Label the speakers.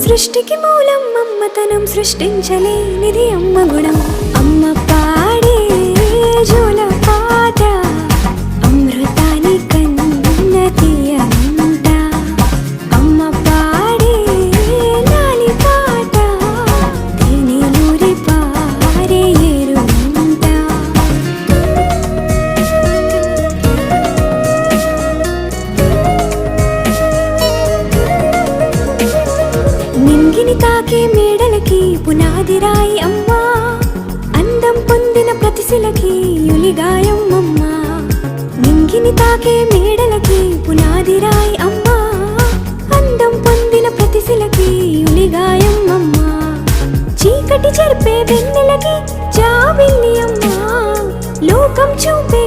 Speaker 1: సృష్టికి మూలం అమ్మతనం, సృష్టించలేనిది అమ్మ గుణం. అమ్మ పాడే జోల పాట అమృతాని కన్న తీయంట. అమ్మ పాడే లాలి పాట తేనెలూరి పారే ఏరుంట. నింగిని తాకే మేడలకి పునాది రాయి అమ్మా, అందం పొందిన ప్రతిశిలకి యులిగాయం అమ్మా. నింగిని తాకే మేడలకి పునాది రాయి అమ్మా, అందం పొందిన ప్రతిశిలకి యులిగాయం అమ్మా. చీకటి చెరిపే వెన్నెలకి జాబిల్లి అమ్మా, లోకం చూపే